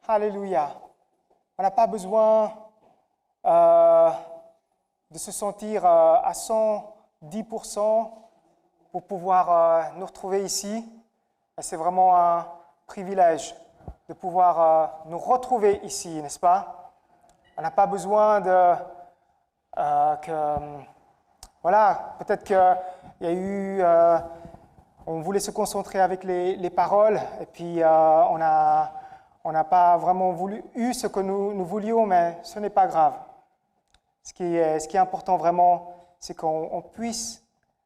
Alléluia. On n'a pas besoin de se sentir à 110% pour pouvoir nous retrouver ici. Et c'est vraiment un privilège de pouvoir nous retrouver ici, n'est-ce pas? On n'a pas besoin de voilà, peut-être qu'il y a eu, on voulait se concentrer avec les paroles, et puis on n'a pas vraiment eu ce que nous voulions, mais ce n'est pas grave. Ce qui est important vraiment, c'est qu'on puisse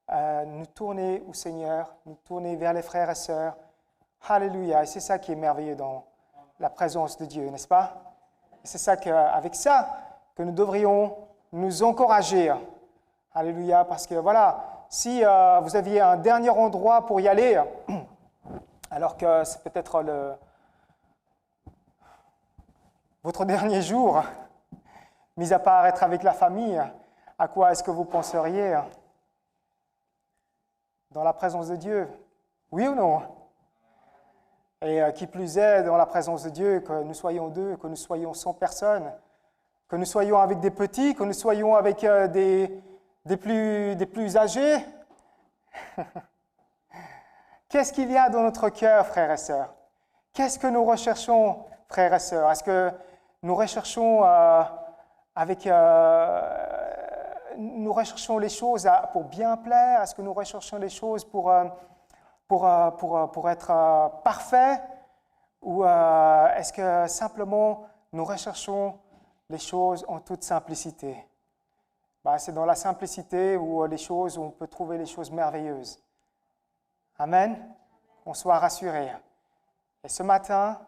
nous tourner au Seigneur, nous tourner vers les frères et sœurs. Alléluia, et c'est ça qui est merveilleux dans la présence de Dieu, n'est-ce pas? Et c'est ça qu'avec ça que nous devrions nous encourager. Alléluia, parce que voilà, si vous aviez un dernier endroit pour y aller, alors que c'est peut-être votre dernier jour, mis à part être avec la famille, à quoi est-ce que vous penseriez? Dans la présence de Dieu, oui ou non? Et qui plus est, dans la présence de Dieu, que nous soyons deux, que nous soyons 100 personnes, que nous soyons avec des petits, que nous soyons avec des plus âgés. Qu'est-ce qu'il y a dans notre cœur, frères et sœurs? Qu'est-ce que nous recherchons, frères et sœurs? Est-ce que nous recherchons nous recherchons les choses pour bien plaire? Est-ce que nous recherchons les choses pour être parfaits? Ou est-ce que simplement nous recherchons les choses en toute simplicité? C'est dans la simplicité où on peut trouver les choses merveilleuses. Amen. Qu'on soit rassurés. Et ce matin,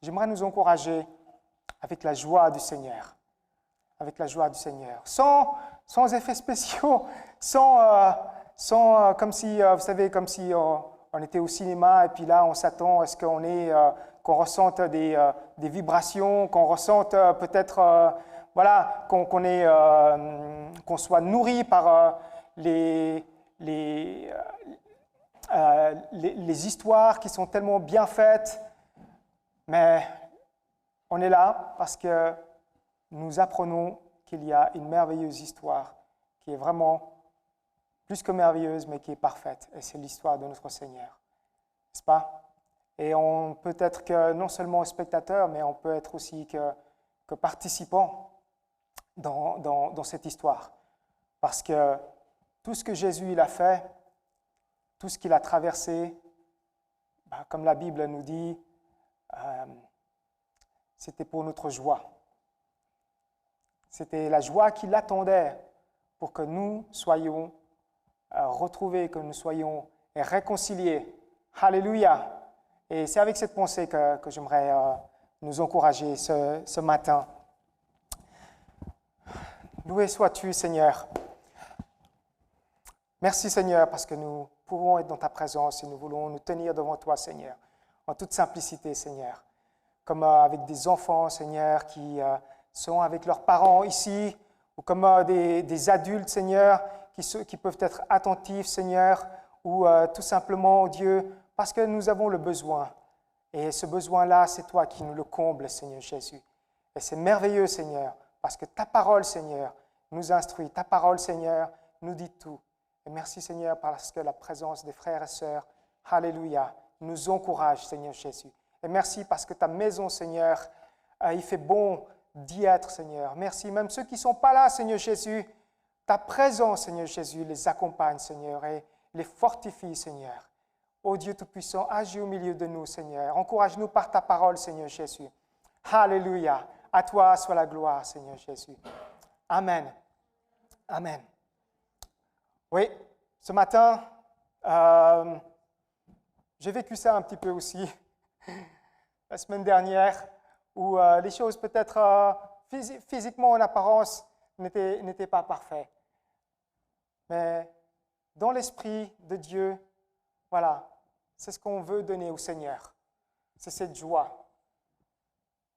j'aimerais nous encourager avec la joie du Seigneur. Avec la joie du Seigneur. Sans effets spéciaux, comme si, vous savez, comme si on était au cinéma et puis là, on s'attend à ce qu'on ressente des vibrations, qu'on ressente peut-être... Voilà, qu'on soit nourri par les histoires qui sont tellement bien faites, mais on est là parce que nous apprenons qu'il y a une merveilleuse histoire qui est vraiment plus que merveilleuse, mais qui est parfaite, et c'est l'histoire de notre Seigneur, n'est-ce pas? Et on peut être que non seulement spectateur, mais on peut être aussi que participant dans cette histoire. Parce que tout ce que Jésus il a fait, tout ce qu'il a traversé, comme la Bible nous dit, c'était pour notre joie. C'était la joie qui l'attendait pour que nous soyons retrouvés, que nous soyons réconciliés. Alléluia! Et c'est avec cette pensée que j'aimerais nous encourager ce matin. Loué sois-tu, Seigneur. Merci, Seigneur, parce que nous pouvons être dans ta présence et nous voulons nous tenir devant toi, Seigneur, en toute simplicité, Seigneur. Comme avec des enfants, Seigneur, qui sont avec leurs parents ici, ou comme des adultes, Seigneur, qui peuvent être attentifs, Seigneur, ou tout simplement, oh Dieu, parce que nous avons le besoin. Et ce besoin-là, c'est toi qui nous le combles, Seigneur Jésus. Et c'est merveilleux, Seigneur. Parce que ta parole, Seigneur, nous instruit. Ta parole, Seigneur, nous dit tout. Et merci, Seigneur, parce que la présence des frères et sœurs, alléluia, nous encourage, Seigneur Jésus. Et merci parce que ta maison, Seigneur, il fait bon d'y être, Seigneur. Merci, même ceux qui ne sont pas là, Seigneur Jésus, ta présence, Seigneur Jésus, les accompagne, Seigneur, et les fortifie, Seigneur. Ô Dieu Tout-Puissant, agis au milieu de nous, Seigneur. Encourage-nous par ta parole, Seigneur Jésus. Alléluia. À toi soit la gloire, Seigneur Jésus. Amen. Amen. Oui, ce matin, j'ai vécu ça un petit peu aussi, la semaine dernière, où les choses peut-être physiquement en apparence n'étaient pas parfaites. Mais dans l'esprit de Dieu, voilà, c'est ce qu'on veut donner au Seigneur. C'est cette joie.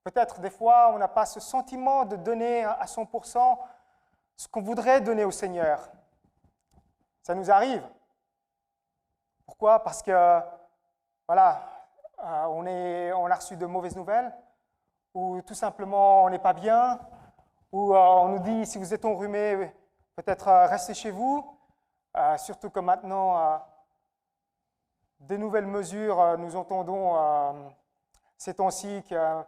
Peut-être des fois, on n'a pas ce sentiment de donner à 100% ce qu'on voudrait donner au Seigneur. Ça nous arrive. Pourquoi? Parce que, voilà, on on a reçu de mauvaises nouvelles, ou tout simplement on n'est pas bien, ou on nous dit si vous êtes enrhumé, peut-être restez chez vous, surtout que maintenant, des nouvelles mesures, nous entendons ces temps-ci qu'il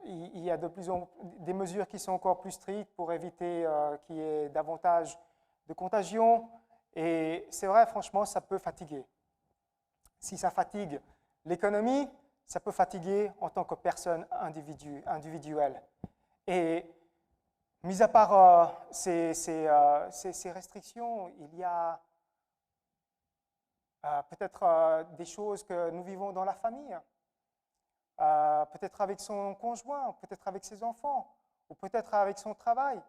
y a de plus en des mesures qui sont encore plus strictes pour éviter qu'il y ait davantage de contagion. Et c'est vrai, franchement, ça peut fatiguer. Si ça fatigue l'économie, ça peut fatiguer en tant que personne individuelle. Et mis à part ces restrictions, il y a peut-être des choses que nous vivons dans la famille, peut-être avec son conjoint, peut-être avec ses enfants, ou peut-être avec son travail.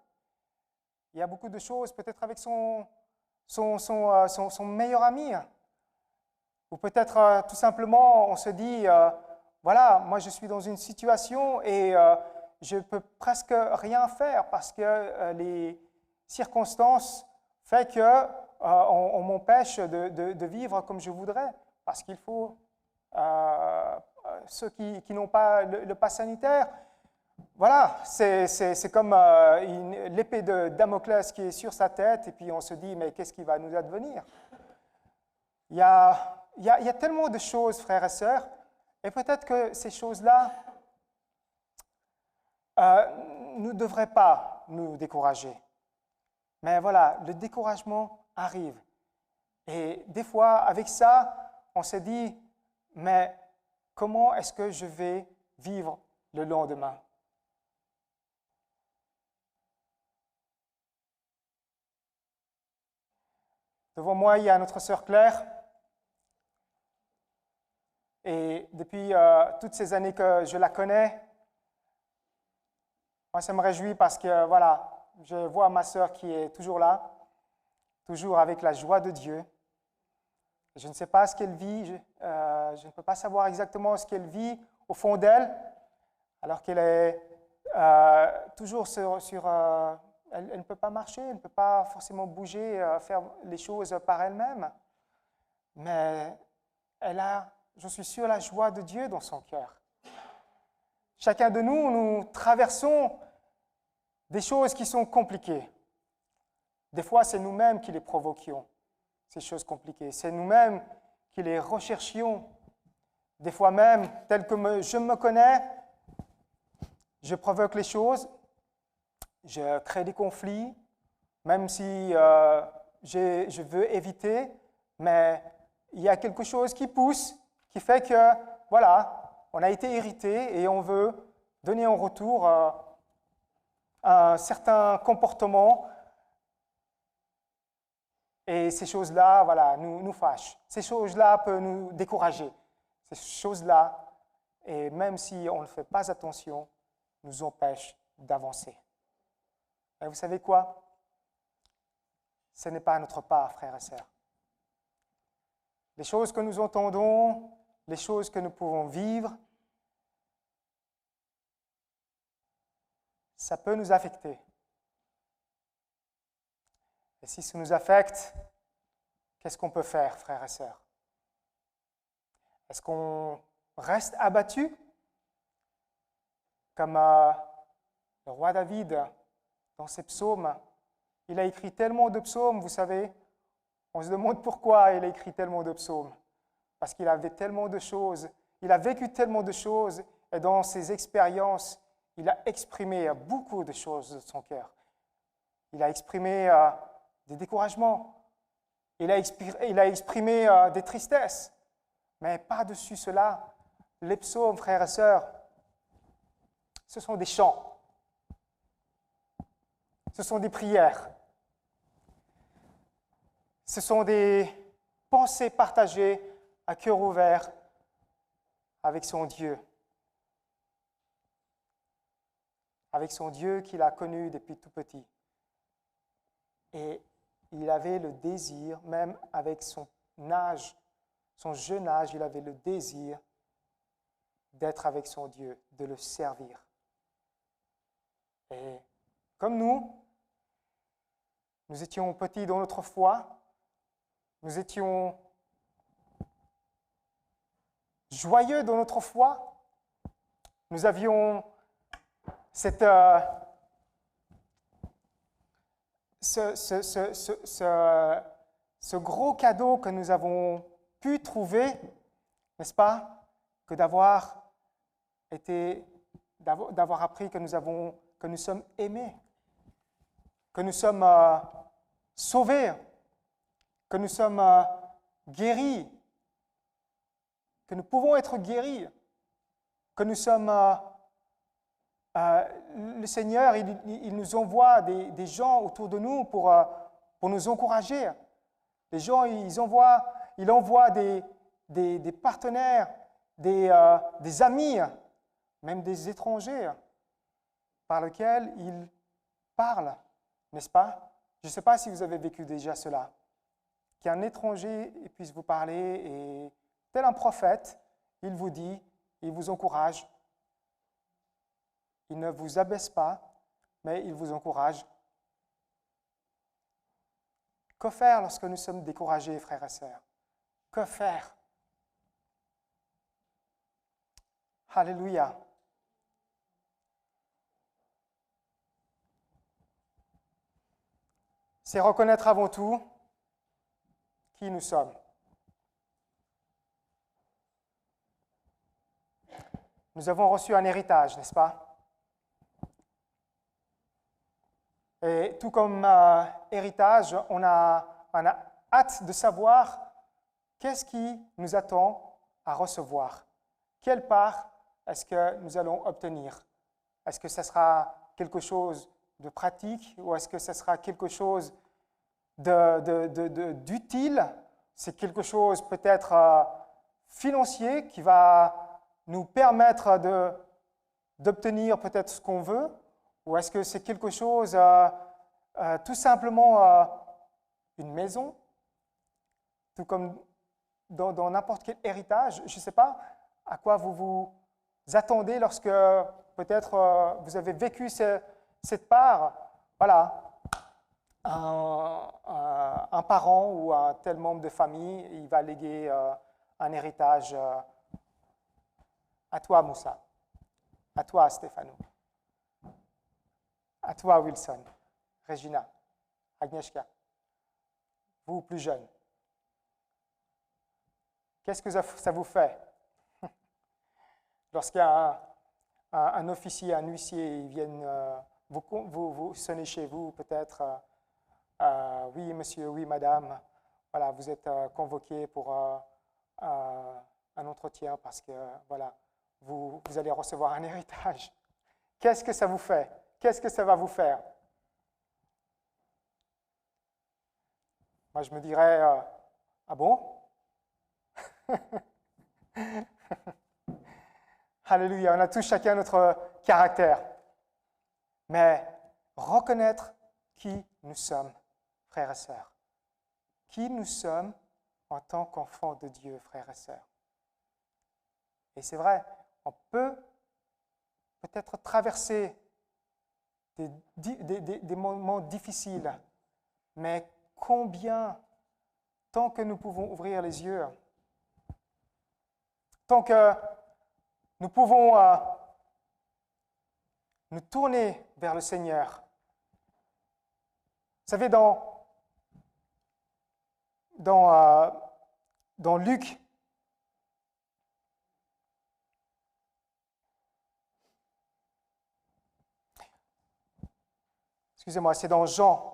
Il y a beaucoup de choses, peut-être avec son meilleur ami. Ou peut-être tout simplement, on se dit, voilà, moi je suis dans une situation et je ne peux presque rien faire parce que les circonstances font qu'on m'empêche de vivre comme je voudrais. Parce qu'il faut, ceux qui n'ont pas le pass sanitaire, voilà, c'est comme l'épée de Damoclès qui est sur sa tête et puis on se dit, mais qu'est-ce qui va nous advenir? Il y a tellement de choses, frères et sœurs, et peut-être que ces choses-là ne devraient pas nous décourager. Mais voilà, le découragement arrive. Et des fois, avec ça, on se dit, mais comment est-ce que je vais vivre le lendemain? Devant moi, il y a notre sœur Claire. Et depuis toutes ces années que je la connais, moi, ça me réjouit parce que, voilà, je vois ma sœur qui est toujours là, toujours avec la joie de Dieu. Je ne sais pas ce qu'elle vit, je ne peux pas savoir exactement ce qu'elle vit au fond d'elle, alors qu'elle est toujours elle ne peut pas marcher, elle ne peut pas forcément bouger, faire les choses par elle-même, mais elle a, je suis sûr, la joie de Dieu dans son cœur. Chacun de nous, nous traversons des choses qui sont compliquées. Des fois, c'est nous-mêmes qui les provoquions, ces choses compliquées. C'est nous-mêmes qui les recherchions. Des fois même, tel que je me connais, je provoque les choses, je crée des conflits, même si je veux éviter, mais il y a quelque chose qui pousse, qui fait que, voilà, on a été irrité et on veut donner en retour un certain comportement. Et ces choses-là, voilà, nous fâchent. Ces choses-là peuvent nous décourager. Ces choses-là, et même si on ne fait pas attention, nous empêchent d'avancer. Et vous savez quoi? Ce n'est pas à notre part, frères et sœurs. Les choses que nous entendons, les choses que nous pouvons vivre, ça peut nous affecter. Et si ça nous affecte, qu'est-ce qu'on peut faire, frères et sœurs? Est-ce qu'on reste abattu? Comme le roi David, dans ses psaumes, il a écrit tellement de psaumes, vous savez. On se demande pourquoi il a écrit tellement de psaumes. Parce qu'il avait tellement de choses, il a vécu tellement de choses, et dans ses expériences, il a exprimé beaucoup de choses de son cœur. Il a exprimé des découragements, il a exprimé des tristesses. Mais par-dessus cela, les psaumes, frères et sœurs, ce sont des chants. Ce sont des prières. Ce sont des pensées partagées à cœur ouvert avec son Dieu. Avec son Dieu qu'il a connu depuis tout petit. Et il avait le désir, même avec son âge, son jeune âge, il avait le désir d'être avec son Dieu, de le servir. Et comme nous étions petits dans notre foi, nous étions joyeux dans notre foi. Nous avions ce gros cadeau que nous avons pu trouver, n'est-ce pas, que d'avoir appris que nous sommes aimés, que nous sommes sauvés, que nous sommes guéris, que nous pouvons être guéris, que nous sommes... le Seigneur, il nous envoie des gens autour de nous pour nous encourager. Les gens, il envoie des partenaires, des amis, même des étrangers, par lesquels il parle, n'est-ce pas? Je ne sais pas si vous avez vécu déjà cela. Qu'un étranger puisse vous parler et, tel un prophète, il vous dit, il vous encourage. Il ne vous abaisse pas, mais il vous encourage. Que faire lorsque nous sommes découragés, frères et sœurs? Que faire? Alléluia. C'est reconnaître avant tout qui nous sommes. Nous avons reçu un héritage, n'est-ce pas? Et tout comme héritage, on a hâte de savoir qu'est-ce qui nous attend à recevoir. Quelle part est-ce que nous allons obtenir? Est-ce que ce sera quelque chose de pratique ou est-ce que ce sera quelque chose d'utile? C'est quelque chose peut-être financier qui va nous permettre d'obtenir peut-être ce qu'on veut? Ou est-ce que c'est quelque chose, tout simplement une maison? Tout comme dans n'importe quel héritage, je ne sais pas à quoi vous vous attendez lorsque peut-être vous avez vécu cette part. Voilà, un parent ou un tel membre de famille, il va léguer un héritage à toi, Moussa, à toi, Stéphano. À toi, Wilson, Regina, Agnieszka, vous plus jeunes. Qu'est-ce que ça vous fait lorsqu'un officier, un huissier, ils viennent vous sonner chez vous, peut-être, oui, monsieur, oui, madame, voilà, vous êtes convoqué pour un entretien parce que, voilà, vous allez recevoir un héritage. Qu'est-ce que ça vous fait? Qu'est-ce que ça va vous faire? Moi, je me dirais, ah bon? Alléluia, on a tous chacun notre caractère. Mais reconnaître qui nous sommes, frères et sœurs. Qui nous sommes en tant qu'enfants de Dieu, frères et sœurs. Et c'est vrai, on peut peut-être traverser des moments difficiles, mais combien, tant que nous pouvons ouvrir les yeux, tant que nous pouvons nous tourner vers le Seigneur. Vous savez, dans Luc, excusez-moi, c'est dans Jean.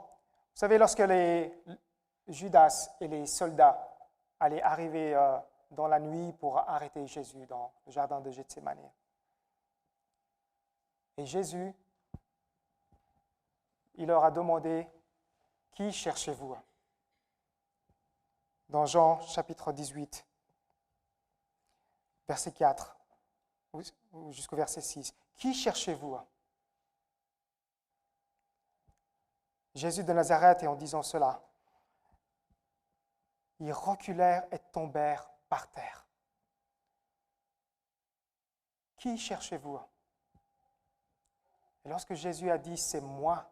Vous savez, lorsque les Judas et les soldats allaient arriver dans la nuit pour arrêter Jésus dans le jardin de Gethsémane. Et Jésus, il leur a demandé, « Qui cherchez-vous » Dans Jean chapitre 18, verset 4 jusqu'au verset 6. « Qui cherchez-vous » Jésus de Nazareth, et en disant cela, ils reculèrent et tombèrent par terre. Qui cherchez-vous? Et lorsque Jésus a dit, c'est moi,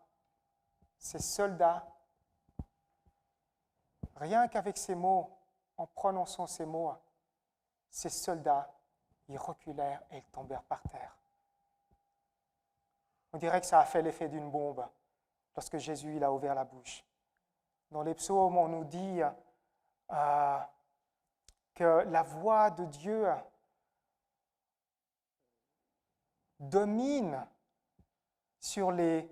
ces soldats, rien qu'avec ces mots, en prononçant ces mots, ces soldats ils reculèrent et ils tombèrent par terre. On dirait que ça a fait l'effet d'une bombe lorsque Jésus il a ouvert la bouche. Dans les psaumes, on nous dit que la voix de Dieu domine sur les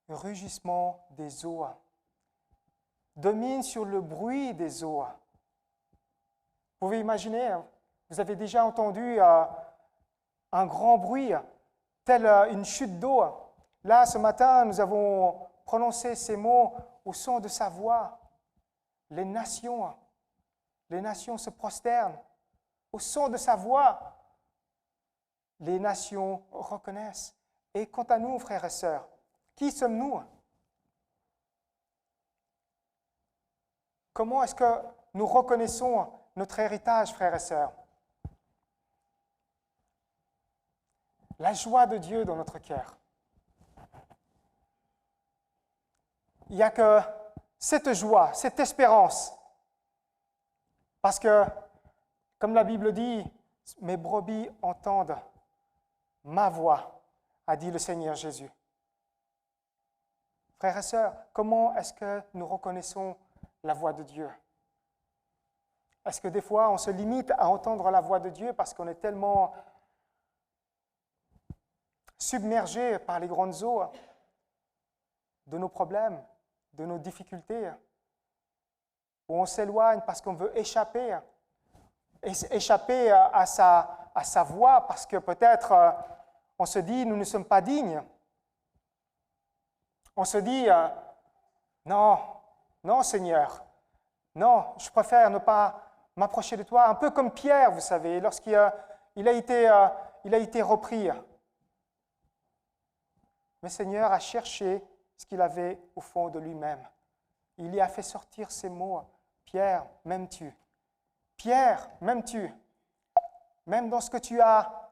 rugissements des eaux, domine sur le bruit des eaux. Vous pouvez imaginer, vous avez déjà entendu un grand bruit, tel une chute d'eau. Là, ce matin, nous avons prononcé ces mots au son de sa voix. Les nations se prosternent au son de sa voix. Les nations reconnaissent. Et quant à nous, frères et sœurs, qui sommes-nous? Comment est-ce que nous reconnaissons notre héritage, frères et sœurs? La joie de Dieu dans notre cœur. Il n'y a que cette joie, cette espérance. Parce que, comme la Bible dit, mes brebis entendent ma voix, a dit le Seigneur Jésus. Frères et sœurs, comment est-ce que nous reconnaissons la voix de Dieu? Est-ce que des fois, on se limite à entendre la voix de Dieu parce qu'on est tellement submergé par les grandes eaux de nos problèmes, de nos difficultés, où on s'éloigne parce qu'on veut échapper à sa voix parce que peut-être on se dit nous ne sommes pas dignes. On se dit non Seigneur, non, je préfère ne pas m'approcher de toi, un peu comme Pierre, vous savez, lorsqu'il a été repris. Mais Seigneur a cherché ce qu'il avait au fond de lui-même. Il y a fait sortir ces mots. Pierre, m'aimes-tu? Pierre, m'aimes-tu? Même dans ce que tu as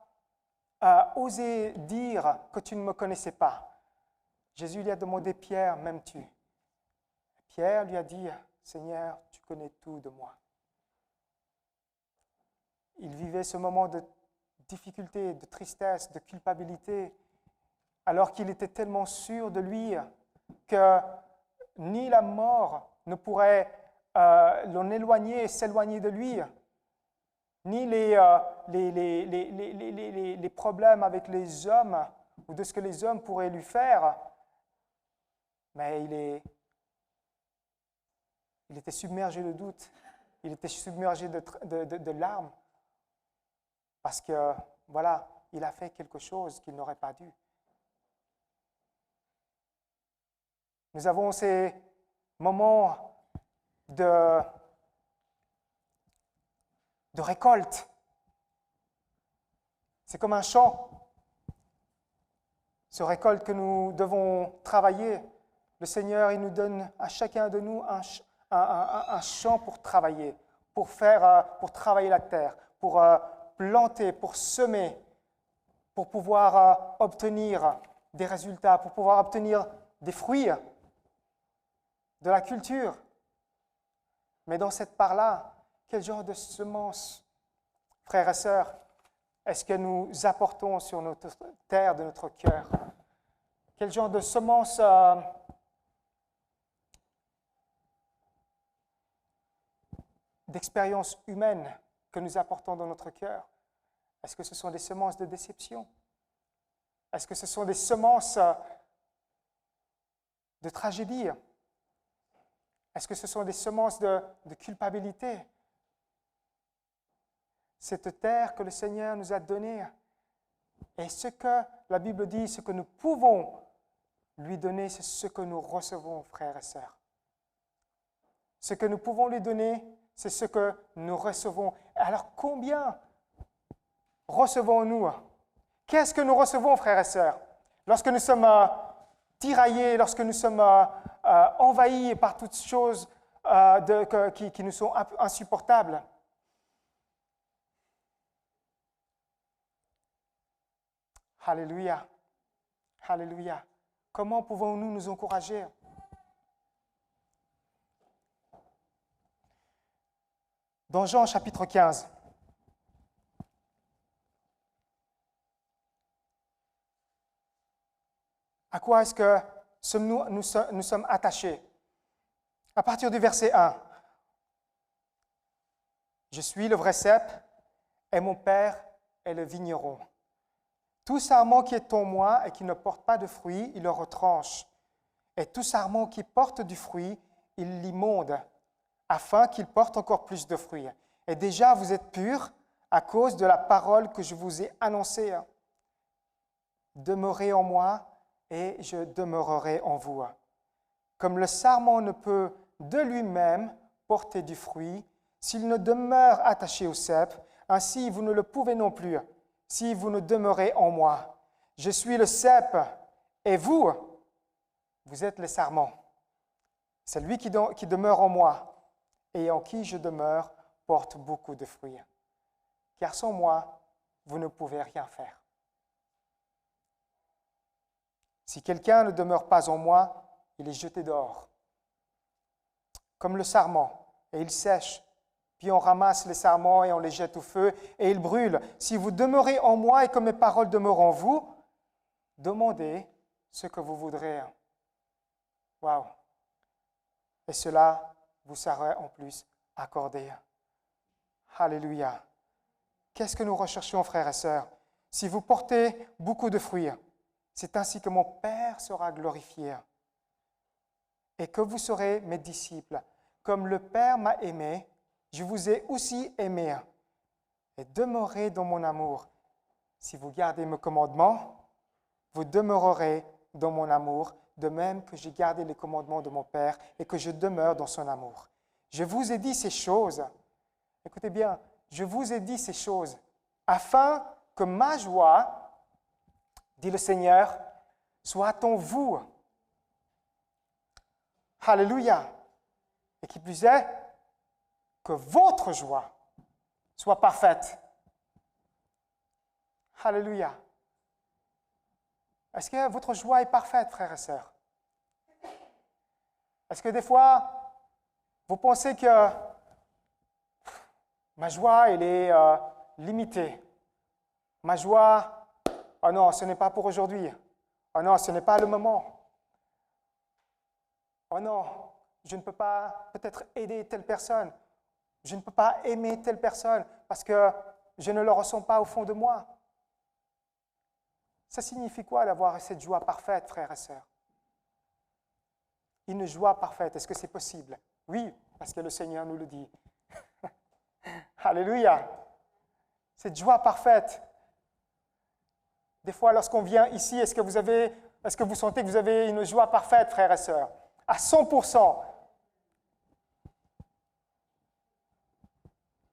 osé dire que tu ne me connaissais pas. Jésus lui a demandé, Pierre, m'aimes-tu? Pierre lui a dit, Seigneur, tu connais tout de moi. Il vivait ce moment de difficulté, de tristesse, de culpabilité, alors qu'il était tellement sûr de lui que ni la mort ne pourrait l'en éloigner, s'éloigner de lui, ni les problèmes avec les hommes ou de ce que les hommes pourraient lui faire, mais il était submergé de doute, il était submergé de larmes, parce que, voilà, il a fait quelque chose qu'il n'aurait pas dû. Nous avons ces moments de récolte. C'est comme un champ. Ce récolte que nous devons travailler. Le Seigneur, il nous donne à chacun de nous un champ pour travailler, pour travailler la terre, pour planter, pour semer, pour pouvoir obtenir des résultats, pour pouvoir obtenir des fruits, de la culture. Mais dans cette part-là, quel genre de semences, frères et sœurs, est-ce que nous apportons sur notre terre de notre cœur? Quel genre de semences d'expérience humaine que nous apportons dans notre cœur? Est-ce que ce sont des semences de déception? Est-ce que ce sont des semences de tragédie? Est-ce que ce sont des semences de culpabilité? Cette terre que le Seigneur nous a donnée, et ce que la Bible dit, ce que nous pouvons lui donner, c'est ce que nous recevons, frères et sœurs. Ce que nous pouvons lui donner, c'est ce que nous recevons. Alors combien recevons-nous? Qu'est-ce que nous recevons, frères et sœurs? Lorsque nous sommes tiraillés, lorsque nous sommes envahis par toutes choses qui nous sont insupportables. Alléluia. Alléluia. Comment pouvons-nous nous encourager? Dans Jean chapitre 15, À quoi est-ce que nous sommes attachés? À partir du verset 1. Je suis le vrai cep et mon Père est le vigneron. Tout sarment qui est en moi et qui ne porte pas de fruit, il le retranche. Et tout sarment qui porte du fruit, il l'immonde, afin qu'il porte encore plus de fruits. Et déjà, vous êtes purs à cause de la parole que je vous ai annoncée. Demeurez en moi et je demeurerai en vous. Comme le sarment ne peut de lui-même porter du fruit, s'il ne demeure attaché au cep, ainsi vous ne le pouvez non plus, si vous ne demeurez en moi. Je suis le cep et vous, vous êtes le sarment. C'est lui qui demeure en moi et en qui je demeure porte beaucoup de fruits. Car sans moi, vous ne pouvez rien faire. Si quelqu'un ne demeure pas en moi, il est jeté dehors, comme le sarment, et il sèche. Puis on ramasse les sarments et on les jette au feu et ils brûlent. Si vous demeurez en moi et que mes paroles demeurent en vous, demandez ce que vous voudrez. Waouh! Et cela vous sera en plus accordé. Alléluia! Qu'est-ce que nous recherchons, frères et sœurs? Si vous portez beaucoup de fruits, c'est ainsi que mon Père sera glorifié et que vous serez mes disciples. Comme le Père m'a aimé, je vous ai aussi aimé. Et demeurez dans mon amour. Si vous gardez mes commandements, vous demeurerez dans mon amour, de même que j'ai gardé les commandements de mon Père et que je demeure dans son amour. Je vous ai dit ces choses. Écoutez bien, je vous ai dit ces choses afin que ma joie, dit le Seigneur, soit en vous. Alléluia. Et qui plus est, que votre joie soit parfaite. Alléluia. Est-ce que votre joie est parfaite, frères et sœurs? Est-ce que des fois, vous pensez que ma joie, elle est limitée? Ma joie, oh non, ce n'est pas pour aujourd'hui. Oh non, ce n'est pas le moment. Oh non, je ne peux pas peut-être aider telle personne. Je ne peux pas aimer telle personne parce que je ne le ressens pas au fond de moi. Ça signifie quoi d'avoir cette joie parfaite, frères et sœurs? Une joie parfaite, est-ce que c'est possible? Oui, parce que le Seigneur nous le dit. Alléluia! Cette joie parfaite. Des fois, lorsqu'on vient ici, est-ce que vous sentez que vous avez une joie parfaite, frères et sœurs? À 100%.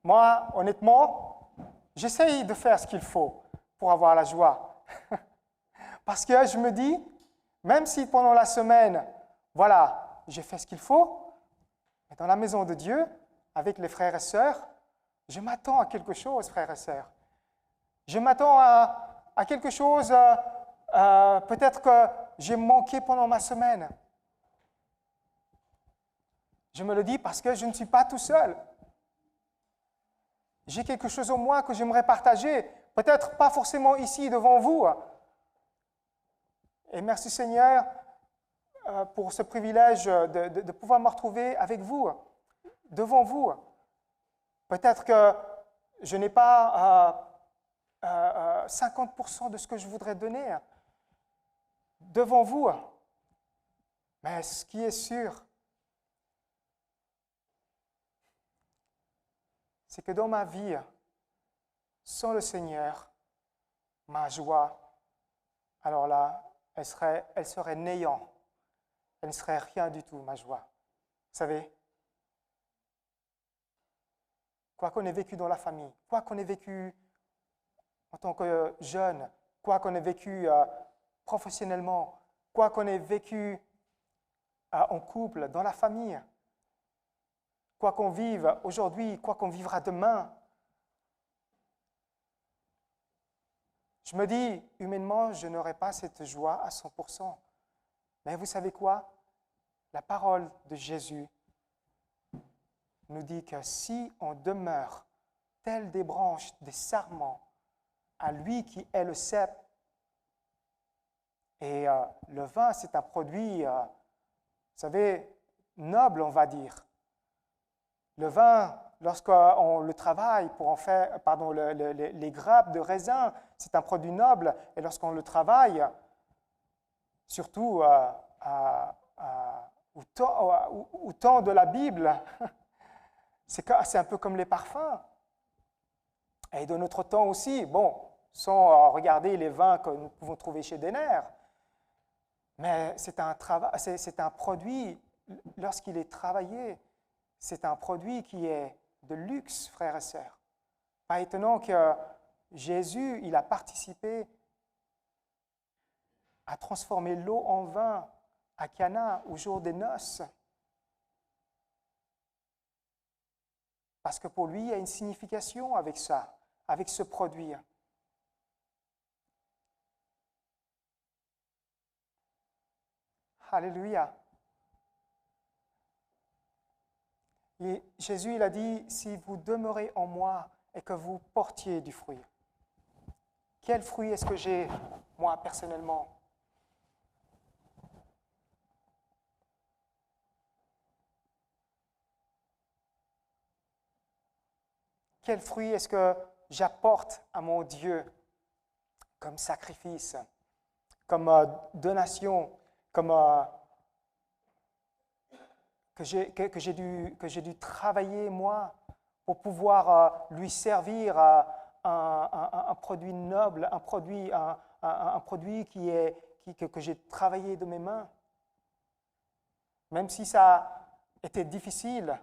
Moi, honnêtement, j'essaye de faire ce qu'il faut pour avoir la joie. Parce que je me dis, même si pendant la semaine, voilà, j'ai fait ce qu'il faut, mais dans la maison de Dieu, avec les frères et sœurs, je m'attends à quelque chose, frères et sœurs. Je m'attends à quelque chose, peut-être que j'ai manqué pendant ma semaine. Je me le dis parce que je ne suis pas tout seul. J'ai quelque chose en moi que j'aimerais partager, peut-être pas forcément ici devant vous. Et merci Seigneur pour ce privilège de pouvoir me retrouver avec vous, devant vous. Peut-être que je n'ai pas 50% de ce que je voudrais donner devant vous. Mais ce qui est sûr, c'est que dans ma vie, sans le Seigneur, ma joie, alors là, elle serait néant. Elle ne serait rien du tout, ma joie. Vous savez, quoi qu'on ait vécu dans la famille, quoi qu'on ait vécu en tant que jeune, quoi qu'on ait vécu professionnellement, quoi qu'on ait vécu en couple, dans la famille, quoi qu'on vive aujourd'hui, quoi qu'on vivra demain, je me dis, humainement, je n'aurai pas cette joie à 100%. Mais vous savez quoi? La parole de Jésus nous dit que si on demeure tel des branches, des sarments, à lui qui est le cep, Et le vin, c'est un produit, vous savez, noble, on va dire. Le vin, lorsqu'on le travaille pour en faire, pardon, les grappes de raisin, c'est un produit noble. Et lorsqu'on le travaille, surtout au temps de la Bible, c'est un peu comme les parfums. Et de notre temps aussi, bon, sans regarder les vins que nous pouvons trouver chez Denner, mais c'est un produit, lorsqu'il est travaillé, c'est un produit qui est de luxe, frères et sœurs. Pas étonnant que Jésus, il a participé à transformer l'eau en vin à Cana au jour des noces. Parce que pour lui, il y a une signification avec ça, avec ce produit. Alléluia. Et Jésus, il a dit, si vous demeurez en moi et que vous portiez du fruit. Quel fruit est-ce que j'ai, moi, personnellement? Quel fruit est-ce que j'apporte à mon Dieu comme sacrifice, comme donation, comme que j'ai dû travailler moi pour pouvoir lui servir un produit noble, un produit que j'ai travaillé de mes mains. Même si ça était difficile,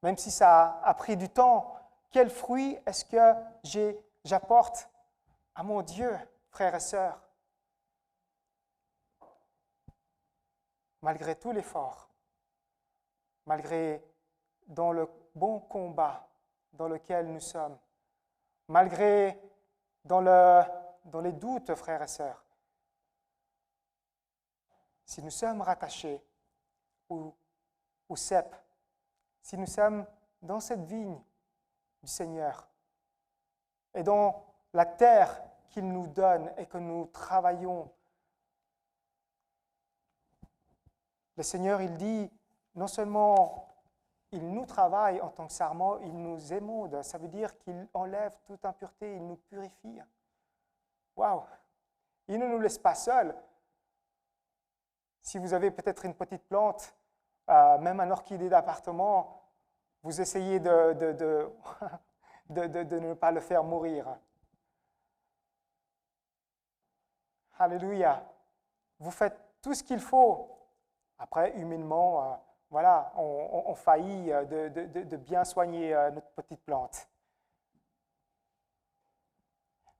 même si ça a pris du temps, quel fruit est-ce que j'apporte à mon Dieu, frères et sœurs? Malgré tout l'effort, malgré dans le bon combat dans lequel nous sommes, malgré dans les doutes, frères et sœurs, si nous sommes rattachés au cep, si nous sommes dans cette vigne du Seigneur et dans la terre qu'il nous donne et que nous travaillons, le Seigneur, il dit, non seulement il nous travaille en tant que sarment, il nous émonde. Ça veut dire qu'il enlève toute impureté, il nous purifie. Waouh! Il ne nous laisse pas seuls. Si vous avez peut-être une petite plante, même un orchidée d'appartement, vous essayez de ne pas le faire mourir. Alléluia. Vous faites tout ce qu'il faut. Après, humainement, voilà, on faillit de bien soigner notre petite plante.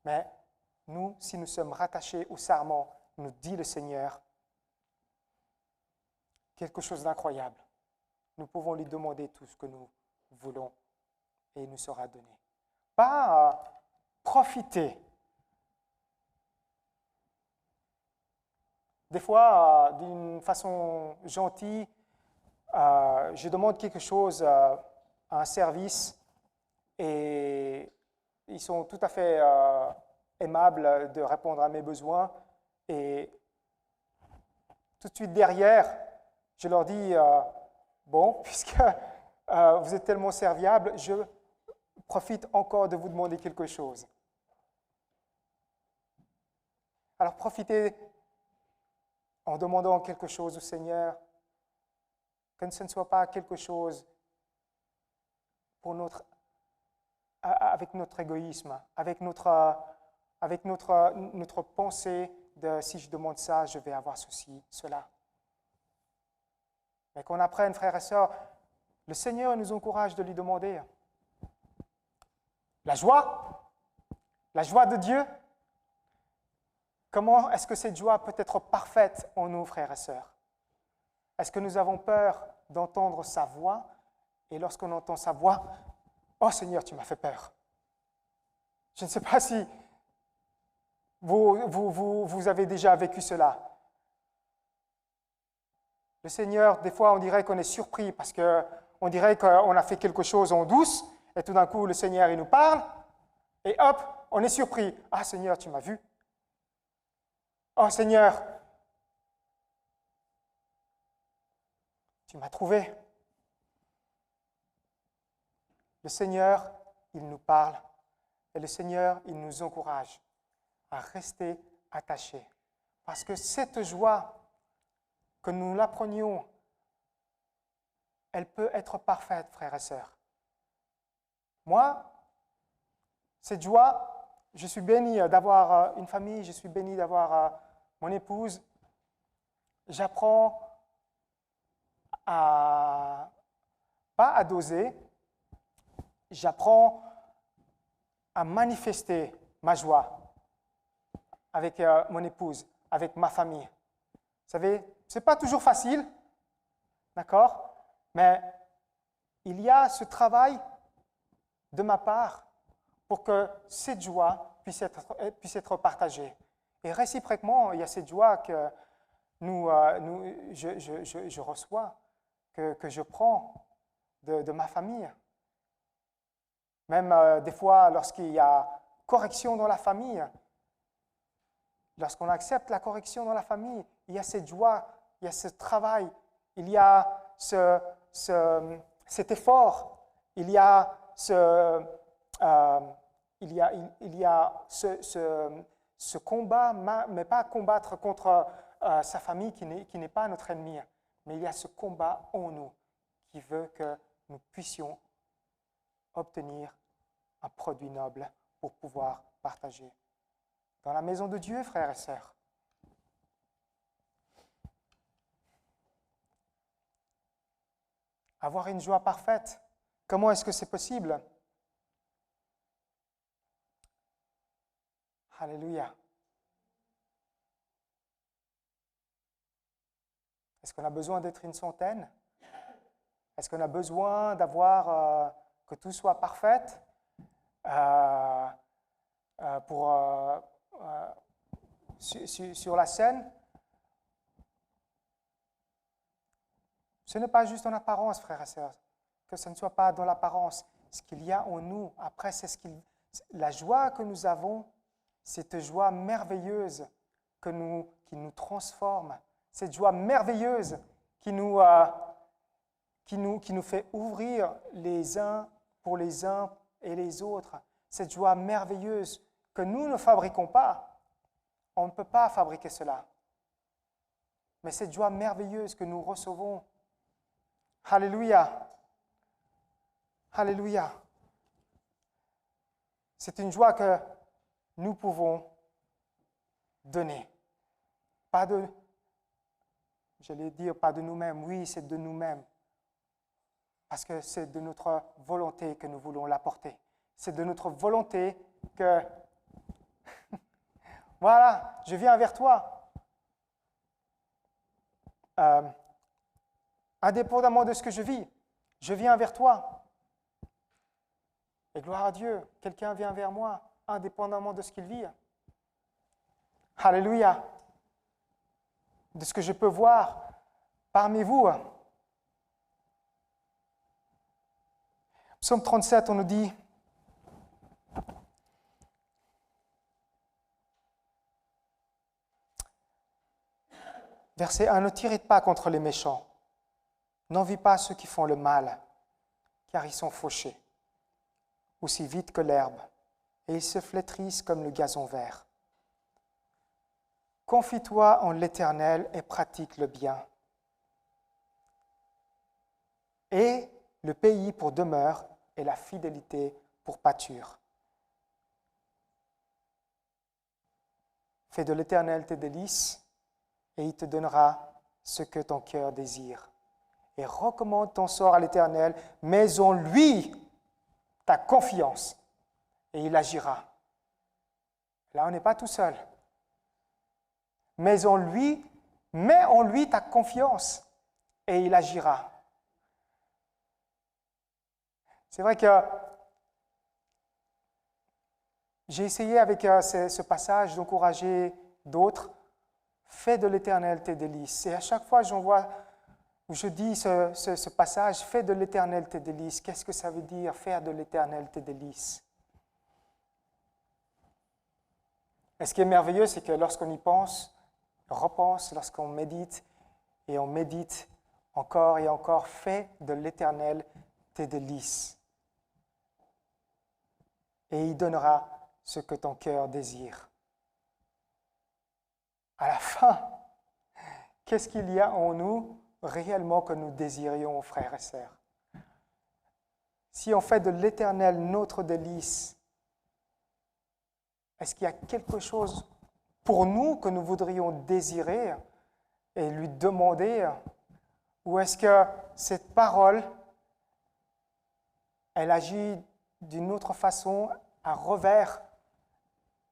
Mais nous, si nous sommes rattachés au sarment, nous dit le Seigneur, quelque chose d'incroyable. Nous pouvons lui demander tout ce que nous voulons et il nous sera donné. Pas profiter. Des fois, d'une façon gentille, je demande quelque chose à un service et ils sont tout à fait aimables de répondre à mes besoins. Et tout de suite derrière, je leur dis, bon, puisque vous êtes tellement serviables, je profite encore de vous demander quelque chose. Alors profitez en demandant quelque chose au Seigneur, que ce ne soit pas quelque chose avec notre égoïsme, avec notre pensée de si je demande ça, je vais avoir ceci, cela. Mais qu'on apprenne, frères et sœurs, le Seigneur nous encourage de lui demander la joie de Dieu. Comment est-ce que cette joie peut être parfaite en nous, frères et sœurs? Est-ce que nous avons peur d'entendre sa voix? Et lorsqu'on entend sa voix, oh Seigneur, tu m'as fait peur. Je ne sais pas si vous avez déjà vécu cela. Le Seigneur, des fois, on dirait qu'on est surpris parce qu'on dirait qu'on a fait quelque chose en douce et tout d'un coup, le Seigneur, il nous parle et hop, on est surpris. Ah Seigneur, tu m'as vu. Oh Seigneur, tu m'as trouvé. Le Seigneur, il nous parle et le Seigneur, il nous encourage à rester attachés. Parce que cette joie, que nous l'apprenions, elle peut être parfaite, frères et sœurs. Moi, cette joie, je suis béni d'avoir une famille, je suis béni d'avoir mon épouse. J'apprends pas à doser, j'apprends à manifester ma joie avec mon épouse, avec ma famille. Vous savez, ce n'est pas toujours facile, d'accord? Mais il y a ce travail de ma part pour que cette joie puisse être partagée. Et réciproquement, il y a cette joie que je reçois, que je prends de ma famille. Même des fois, lorsqu'il y a correction dans la famille, lorsqu'on accepte la correction dans la famille, il y a cette joie, il y a ce travail, il y a cet effort, il y a ce combat, mais pas combattre contre sa famille qui n'est pas notre ennemi, mais il y a ce combat en nous qui veut que nous puissions obtenir un produit noble pour pouvoir partager. Dans la maison de Dieu, frères et sœurs, avoir une joie parfaite, comment est-ce que c'est possible? Alléluia. Est-ce qu'on a besoin d'être une centaine? Est-ce qu'on a besoin d'avoir que tout soit parfait sur la scène? Ce n'est pas juste en apparence, frères et sœurs, que ce ne soit pas dans l'apparence. Ce qu'il y a en nous, après, la joie que nous avons, cette joie merveilleuse qui nous transforme, cette joie merveilleuse qui nous fait ouvrir les uns pour les uns et les autres, cette joie merveilleuse que nous ne fabriquons pas. On ne peut pas fabriquer cela. Mais cette joie merveilleuse que nous recevons, Alléluia, Alléluia, c'est une joie que nous pouvons donner. Pas de, j'allais dire pas de nous-mêmes, oui, c'est de nous-mêmes. Parce que c'est de notre volonté que nous voulons l'apporter. C'est de notre volonté que, voilà, je viens vers toi. Indépendamment de ce que je vis, je viens vers toi. Et gloire à Dieu, quelqu'un vient vers moi, indépendamment de ce qu'il vit. Alléluia. De ce que je peux voir parmi vous. Psaume 37, on nous dit, verset 1, ne t'irrite pas contre les méchants, n'envie pas ceux qui font le mal, car ils sont fauchés, aussi vite que l'herbe, et ils se flétrissent comme le gazon vert. Confie-toi en l'Éternel et pratique le bien. Et le pays pour demeure et la fidélité pour pâture. Fais de l'Éternel tes délices, et il te donnera ce que ton cœur désire. Et recommande ton sort à l'Éternel, mets en lui ta confiance, et il agira. Là, on n'est pas tout seul. Mets en lui ta confiance, et il agira. C'est vrai que j'ai essayé avec ce passage d'encourager d'autres. Fais de l'Éternel tes délices. Et à chaque fois, où je dis ce passage, fais de l'Éternel tes délices. Qu'est-ce que ça veut dire, faire de l'Éternel tes délices? Et ce qui est merveilleux, c'est que lorsqu'on y pense, repense, lorsqu'on médite, et on médite encore et encore, fais de l'Éternel tes délices. Et il donnera ce que ton cœur désire. À la fin, qu'est-ce qu'il y a en nous réellement que nous désirions, frères et sœurs? Si on fait de l'Éternel notre délice, est-ce qu'il y a quelque chose pour nous que nous voudrions désirer et lui demander? Ou est-ce que cette parole, elle agit d'une autre façon, à revers?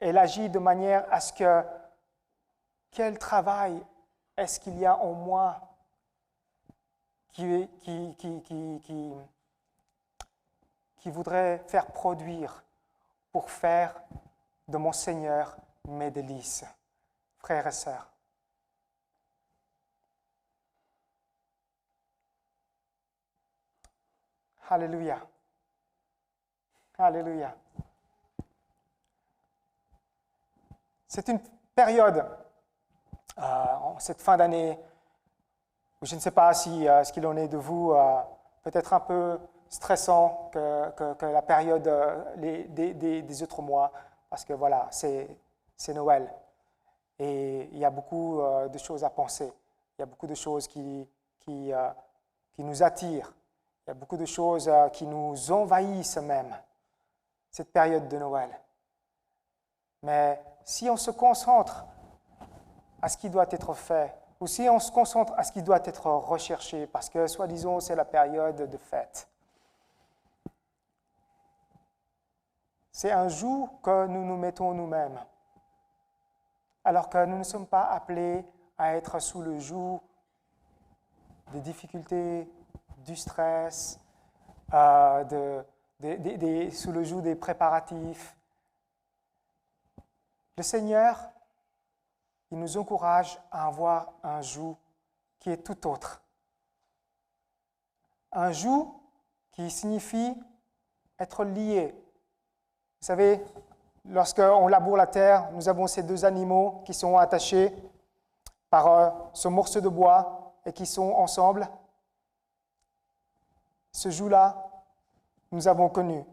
Elle agit de manière à ce que quel travail est-ce qu'il y a en moi qui voudrait faire produire pour faire de mon Seigneur mes délices, frères et sœurs. Alléluia. Alléluia. C'est une période, en cette fin d'année, où je ne sais pas si ce qu'il en est de vous, peut-être un peu stressant que la période des autres mois, parce que voilà, c'est Noël. Et il y a beaucoup de choses à penser. Il y a beaucoup de choses qui nous attirent. Il y a beaucoup de choses qui nous envahissent même, cette période de Noël. Mais si on se concentre à ce qui doit être fait, ou si on se concentre à ce qui doit être recherché, parce que, soi-disant, c'est la période de fête, c'est un joug que nous nous mettons nous-mêmes, alors que nous ne sommes pas appelés à être sous le joug des difficultés, du stress, sous le joug des préparatifs. Le Seigneur, il nous encourage à avoir un joug qui est tout autre. Un joug qui signifie être lié. Vous savez, lorsqu'on laboure la terre, nous avons ces deux animaux qui sont attachés par ce morceau de bois et qui sont ensemble. Ce joug-là, nous avons connu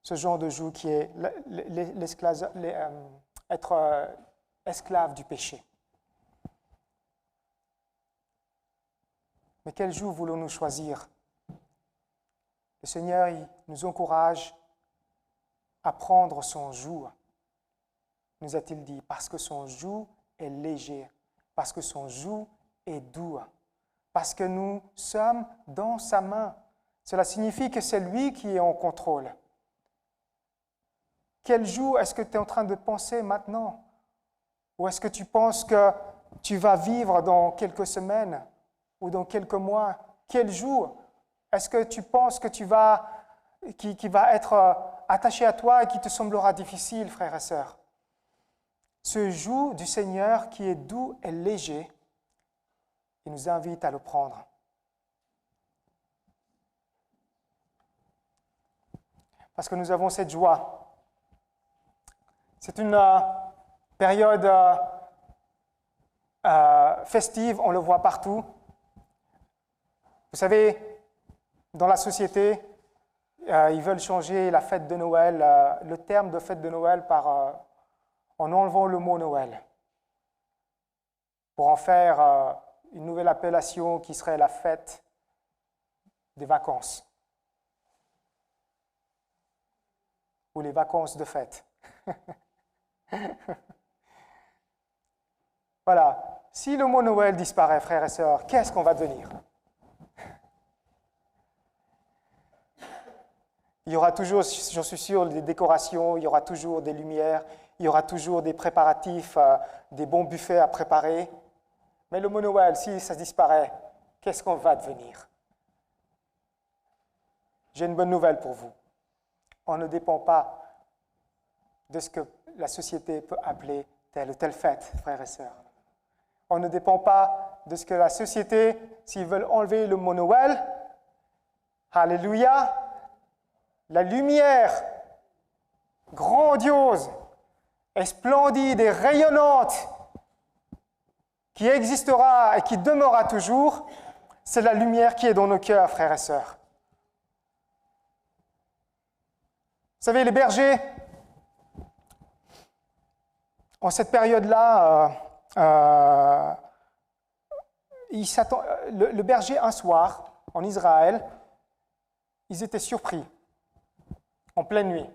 ce genre de joug qui est être esclave du péché. Mais quel joug voulons-nous choisir? Le Seigneur, il nous encourage à prendre son joug, nous a-t-il dit, parce que son joug est léger, parce que son joug est doux, parce que nous sommes dans sa main. Cela signifie que c'est lui qui est en contrôle. Quel joug est-ce que tu es en train de penser maintenant? Ou est-ce que tu penses que tu vas vivre dans quelques semaines ou dans quelques mois? Quel joug est-ce que tu penses que qui va être attaché à toi et qui te semblera difficile, frères et sœurs? Ce joug du Seigneur qui est doux et léger, il nous invite à le prendre. Parce que nous avons cette joie. C'est une période festive, on le voit partout. Vous savez, dans la société, ils veulent changer la fête de Noël, le terme de fête de Noël en enlevant le mot Noël, pour en faire une nouvelle appellation qui serait la fête des vacances, ou les vacances de fête. Voilà. Si le mot Noël disparaît, frères et sœurs, qu'est-ce qu'on va devenir? Il y aura toujours, j'en suis sûr, des décorations, il y aura toujours des lumières, il y aura toujours des préparatifs, des bons buffets à préparer. Mais le mot Noël, si ça disparaît, qu'est-ce qu'on va devenir? J'ai une bonne nouvelle pour vous. On ne dépend pas de ce que la société peut appeler telle ou telle fête, frères et sœurs. On ne dépend pas de ce que la société, s'ils veulent enlever le mot Noël, alléluia, la lumière grandiose et splendide et rayonnante qui existera et qui demeurera toujours, c'est la lumière qui est dans nos cœurs, frères et sœurs. Vous savez, les bergers, en cette période-là, le berger, un soir, en Israël, ils étaient surpris, en pleine nuit.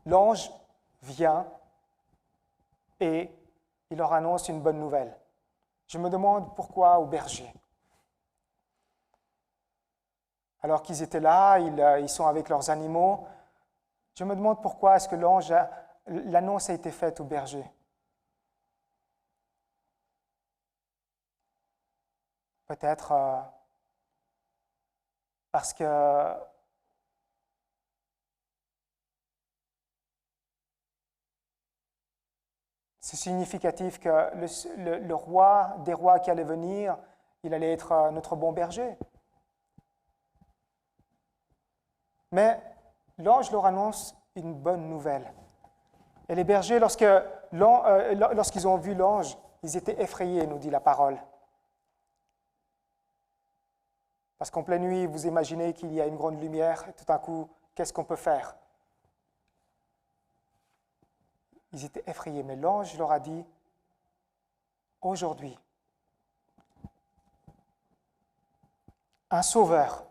L'ange vient et il leur annonce une bonne nouvelle. Je me demande pourquoi aux bergers. Alors qu'ils étaient là, ils sont avec leurs animaux. Je me demande pourquoi est-ce que l'annonce a été faite aux bergers. Peut-être parce que c'est significatif que le roi des rois qui allait venir, il allait être notre bon berger. Mais l'ange leur annonce une bonne nouvelle. Et les bergers, lorsqu'ils ont vu l'ange, ils étaient effrayés, nous dit la parole. Parce qu'en pleine nuit, vous imaginez qu'il y a une grande lumière, et tout à coup, qu'est-ce qu'on peut faire? Ils étaient effrayés, mais l'ange leur a dit, aujourd'hui, un sauveur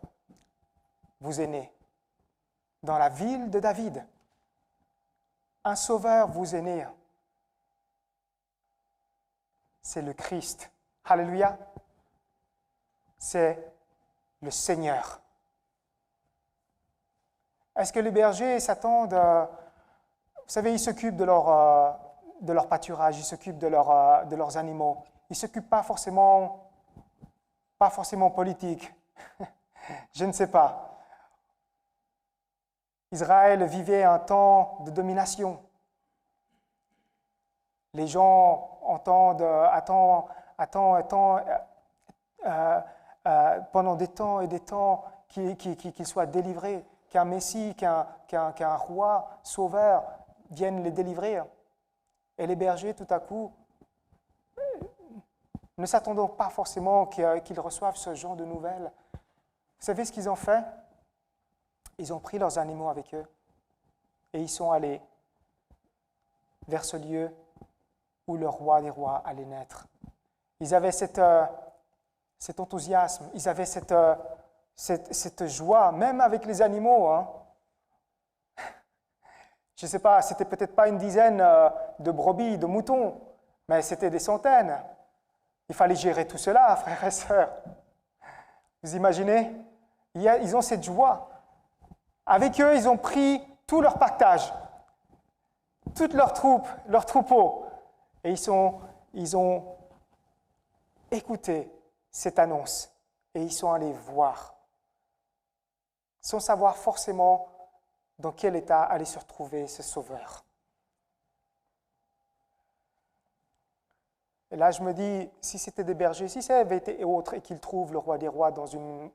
vous est né dans la ville de David. Un sauveur vous est né. C'est le Christ. Alléluia. C'est le Seigneur. Est-ce que les bergers s'attendent, vous savez, ils s'occupent de leur pâturage, ils s'occupent de leurs animaux. Ils ne s'occupent pas forcément politique. Je ne sais pas. Israël vivait un temps de domination. Les gens attendent pendant des temps et des temps qu'ils soient délivrés, qu'un Messie, qu'un roi sauveur vienne les délivrer. Et les bergers, tout à coup, ne s'attendant pas forcément qu'ils reçoivent ce genre de nouvelles. Vous savez ce qu'ils ont fait? Ils ont pris leurs animaux avec eux et ils sont allés vers ce lieu où le roi des rois allait naître. Ils avaient cet enthousiasme, ils avaient cette joie, même avec les animaux. Hein. Je ne sais pas, c'était peut-être pas une dizaine de brebis, de moutons, mais c'était des centaines. Il fallait gérer tout cela, frères et sœurs. Vous imaginez? Ils ont cette joie. Avec eux, ils ont pris tout leur pactage, toutes leurs troupes, leurs troupeaux, et ils ont écouté cette annonce, et ils sont allés voir, sans savoir forcément dans quel état allait se retrouver ce sauveur. Et là, je me dis, si c'était des bergers, si ça avait été autre, et qu'ils trouvent le roi des rois dans une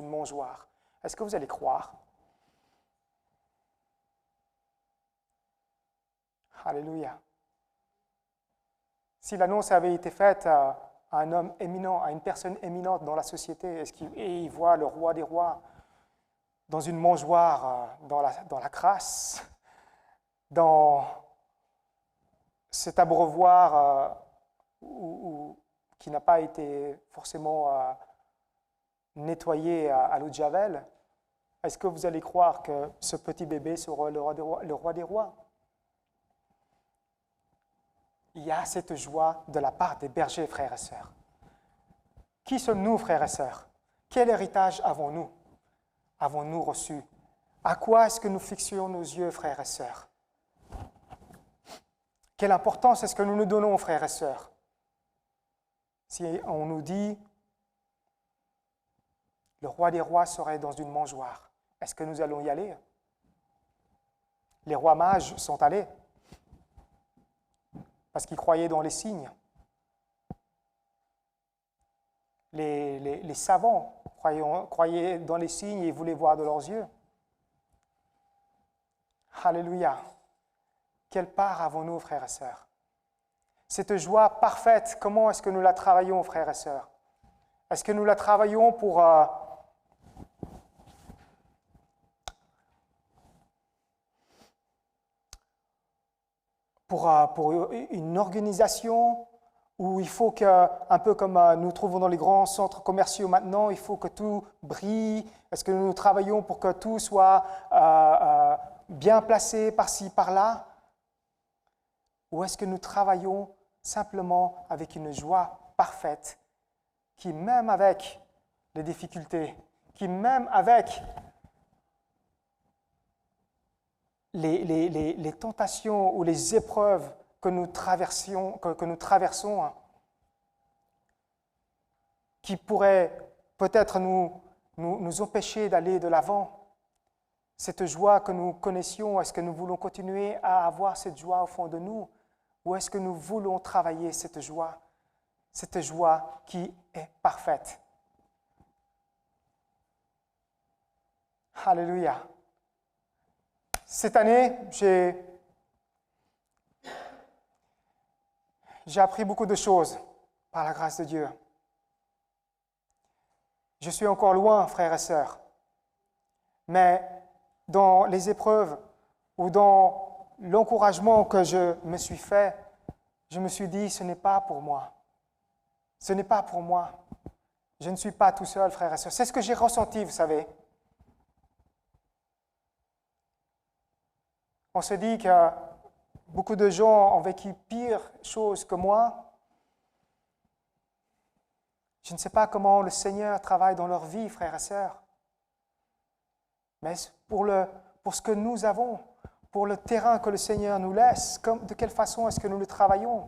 mangeoire, est-ce que vous allez croire? Alléluia. Si l'annonce avait été faite à un homme éminent, à une personne éminente dans la société, et il voit le roi des rois dans une mangeoire, dans la crasse, dans cet abreuvoir qui n'a pas été forcément nettoyé à l'eau de Javel, est-ce que vous allez croire que ce petit bébé sera le roi des rois? Il y a cette joie de la part des bergers, frères et sœurs. Qui sommes-nous, frères et sœurs? Quel héritage avons-nous reçu? À quoi est-ce que nous fixions nos yeux, frères et sœurs? Quelle importance est-ce que nous nous donnons, frères et sœurs? Si on nous dit, le roi des rois serait dans une mangeoire, est-ce que nous allons y aller? Les rois mages sont allés. Parce qu'ils croyaient dans les signes. Les savants croyaient dans les signes et voulaient voir de leurs yeux. Alléluia. Quelle part avons-nous, frères et sœurs? Cette joie parfaite, comment est-ce que nous la travaillons, frères et sœurs? Est-ce que nous la travaillons pour une organisation où il faut que, un peu comme nous trouvons dans les grands centres commerciaux maintenant, il faut que tout brille? Est-ce que nous travaillons pour que tout soit bien placé par-ci, par-là? Ou est-ce que nous travaillons simplement avec une joie parfaite qui, même avec les difficultés, qui, même avec les tentations ou les épreuves que nous traversons, hein, qui pourraient peut-être nous empêcher d'aller de l'avant, cette joie que nous connaissions, est-ce que nous voulons continuer à avoir cette joie au fond de nous, ou est-ce que nous voulons travailler cette joie qui est parfaite? Alléluia. Cette année, j'ai appris beaucoup de choses par la grâce de Dieu. Je suis encore loin, frères et sœurs, mais dans les épreuves ou dans l'encouragement que je me suis fait, je me suis dit, ce n'est pas pour moi. Ce n'est pas pour moi. Je ne suis pas tout seul, frères et sœurs. C'est ce que j'ai ressenti, vous savez. On se dit que beaucoup de gens ont vécu pire chose que moi. Je ne sais pas comment le Seigneur travaille dans leur vie, frères et sœurs. Mais pour ce que nous avons, pour le terrain que le Seigneur nous laisse, de quelle façon est-ce que nous le travaillons?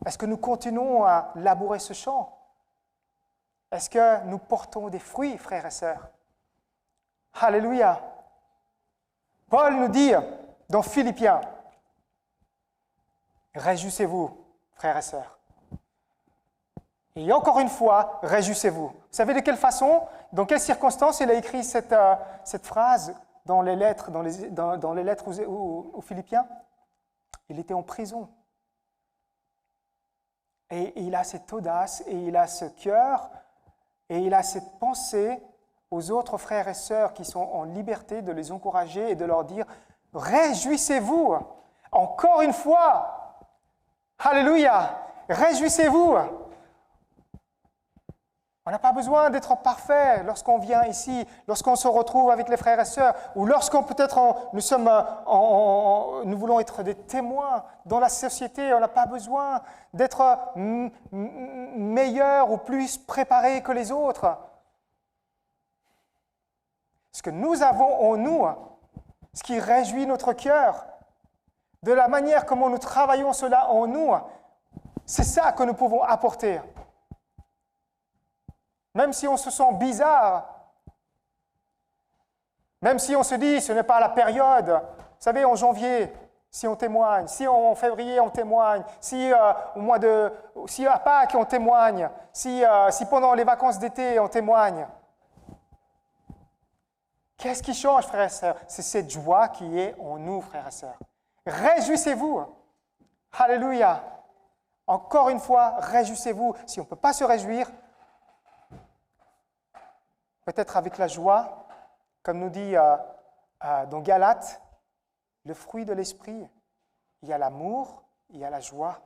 Est-ce que nous continuons à labourer ce champ? Est-ce que nous portons des fruits, frères et sœurs? Alléluia! Paul nous dit dans Philippiens, réjouissez-vous, frères et sœurs. Et encore une fois, réjouissez-vous. Vous savez de quelle façon, dans quelles circonstances il a écrit cette phrase dans les lettres, dans les lettres aux Philippiens? Il était en prison. Et il a cette audace, et il a ce cœur, et il a cette pensée aux autres frères et sœurs qui sont en liberté de les encourager et de leur dire « Réjouissez-vous » encore une fois. Alléluia. Réjouissez-vous. On n'a pas besoin d'être parfait lorsqu'on vient ici, lorsqu'on se retrouve avec les frères et sœurs, ou lorsqu'on peut-être nous voulons être des témoins dans la société. On n'a pas besoin d'être meilleur ou plus préparé que les autres. Ce que nous avons en nous, ce qui réjouit notre cœur, de la manière comment nous travaillons cela en nous, c'est ça que nous pouvons apporter. Même si on se sent bizarre, même si on se dit ce n'est pas la période, vous savez, en janvier, si on témoigne, si en février on témoigne, si à Pâques on témoigne, si pendant les vacances d'été on témoigne. Qu'est-ce qui change, frères et sœurs? C'est cette joie qui est en nous, frères et sœurs. Réjouissez-vous. Alléluia. Encore une fois, réjouissez-vous. Si on ne peut pas se réjouir, peut-être avec la joie, comme nous dit dans Galates, le fruit de l'esprit, il y a l'amour, il y a la joie.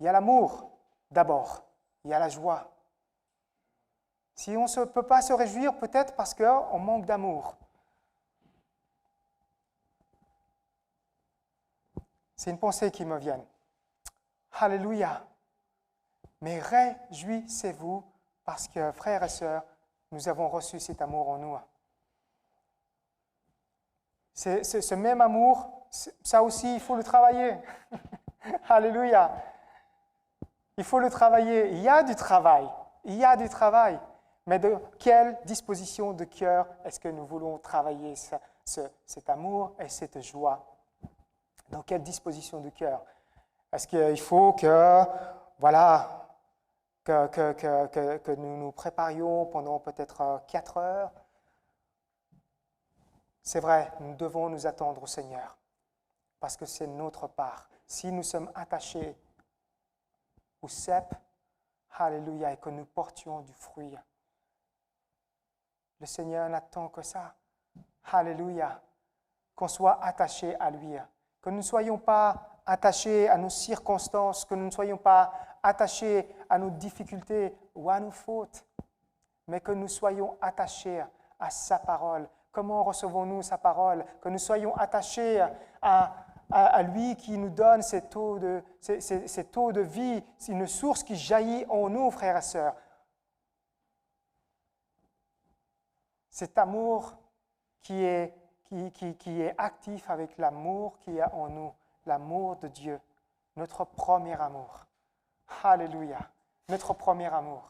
Il y a l'amour d'abord, il y a la joie. Si on ne peut pas se réjouir, peut-être parce qu'on manque d'amour. C'est une pensée qui me vient. Alléluia. Mais réjouissez-vous parce que, frères et sœurs, nous avons reçu cet amour en nous. Ce même amour, ça aussi, il faut le travailler. Alléluia. Il faut le travailler. Il y a du travail. Il y a du travail. Mais de quelle disposition de cœur est-ce que nous voulons travailler cet amour et cette joie? Dans quelle disposition de cœur? Est-ce qu'il faut que nous nous préparions pendant peut-être 4 heures? C'est vrai, nous devons nous attendre au Seigneur. parce que c'est notre part. Si nous sommes attachés au cep, alléluia, et que nous portions du fruit, le Seigneur n'attend que ça. Alléluia, qu'on soit attachés à lui, que nous ne soyons pas attachés à nos circonstances, que nous ne soyons pas attachés à nos difficultés ou à nos fautes, mais que nous soyons attachés à sa parole. Comment recevons-nous sa parole? Que nous soyons attachés à lui qui nous donne cette eau de vie, une source qui jaillit en nous, frères et sœurs. Cet amour qui est actif avec l'amour qui est en nous, l'amour de Dieu, notre premier amour. Alléluia, notre premier amour.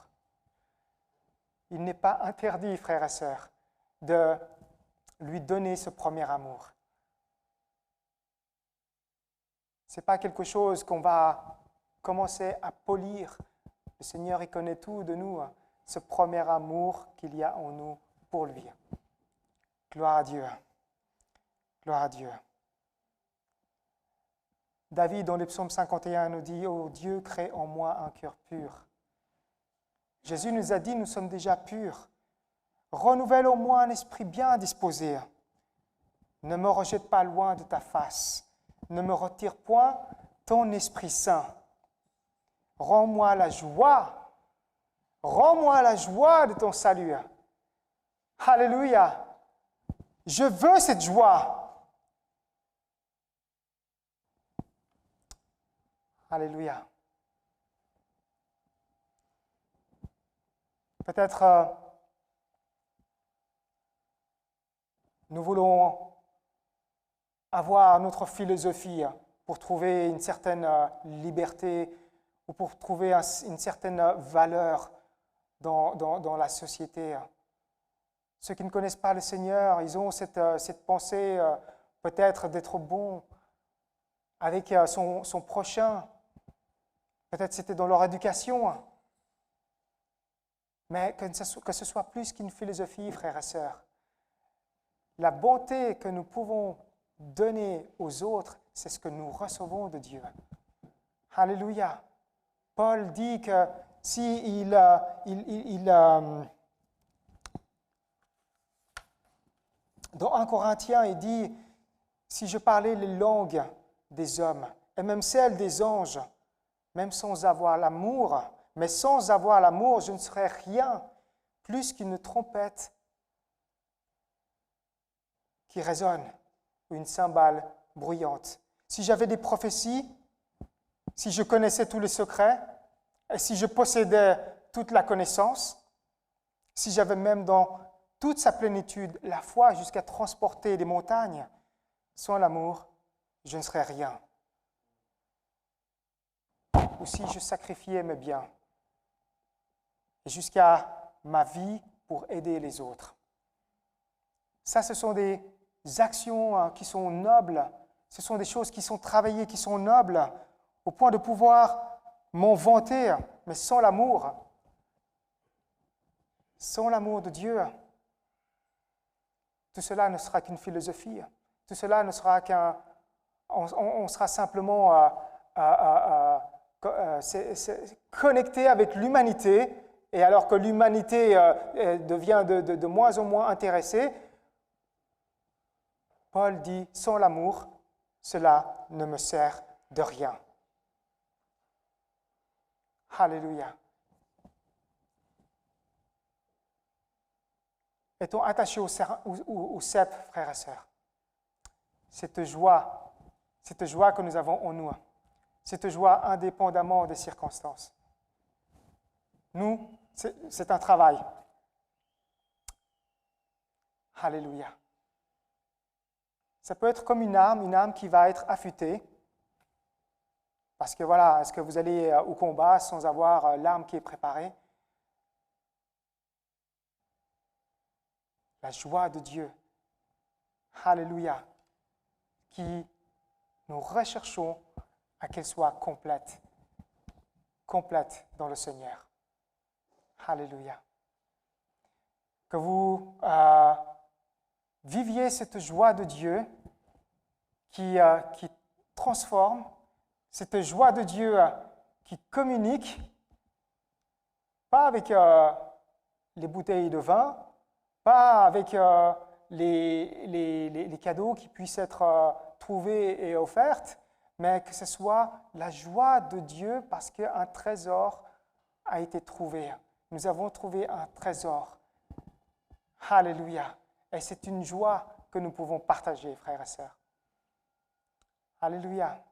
Il n'est pas interdit, frères et sœurs, de lui donner ce premier amour. Ce n'est pas quelque chose qu'on va commencer à polir. Le Seigneur, il connaît tout de nous, ce premier amour qu'il y a en nous pour lui. Gloire à Dieu. Gloire à Dieu. David, dans le psaume 51, nous dit « Oh Dieu, crée en moi un cœur pur. » Jésus nous a dit « Nous sommes déjà purs. Renouvelle en moi un esprit bien disposé. Ne me rejette pas loin de ta face. Ne me retire point ton Esprit Saint. Rends-moi la joie. Rends-moi la joie de ton salut. » Alléluia. Je veux cette joie. Alléluia. Peut-être nous voulons avoir notre philosophie pour trouver une certaine liberté ou pour trouver une certaine valeur dans la société. Ceux qui ne connaissent pas le Seigneur, ils ont cette pensée peut-être d'être bon avec son prochain. Peut-être c'était dans leur éducation. Mais que ce soit plus qu'une philosophie, frères et sœurs. La bonté que nous pouvons donner aux autres, c'est ce que nous recevons de Dieu. Alléluia. Paul dit que dans 1 Corinthiens, il dit, si je parlais les langues des hommes, et même celles des anges, même sans avoir l'amour, mais sans avoir l'amour, je ne serais rien plus qu'une trompette qui résonne ou une cymbale bruyante. Si j'avais des prophéties, si je connaissais tous les secrets, et si je possédais toute la connaissance, si j'avais même dans toute sa plénitude la foi jusqu'à transporter des montagnes, sans l'amour, je ne serais rien. Ou si je sacrifiais mes biens, jusqu'à ma vie pour aider les autres. Ça, ce sont des actions qui sont nobles, ce sont des choses qui sont travaillées, qui sont nobles, au point de pouvoir m'en vanter, mais sans l'amour de Dieu, tout cela ne sera qu'une philosophie, tout cela ne sera on sera simplement connecté avec l'humanité, et alors que l'humanité devient de moins en moins intéressée, Paul dit, sans l'amour, cela ne me sert de rien. Alléluia. Est-on attaché au cep, frères et sœurs? Cette joie que nous avons en nous, cette joie indépendamment des circonstances. Nous, c'est un travail. Alléluia. Ça peut être comme une arme qui va être affûtée. Parce que voilà, est-ce que vous allez au combat sans avoir l'arme qui est préparée? La joie de Dieu, alléluia, qui nous recherchons à qu'elle soit complète dans le Seigneur. Alléluia. Que vous viviez cette joie de Dieu qui transforme, cette joie de Dieu qui communique, pas avec les bouteilles de vin, pas avec les cadeaux qui puissent être trouvés et offerts, mais que ce soit la joie de Dieu parce qu'un trésor a été trouvé. Nous avons trouvé un trésor. Alléluia. Et c'est une joie que nous pouvons partager, frères et sœurs. Alléluia.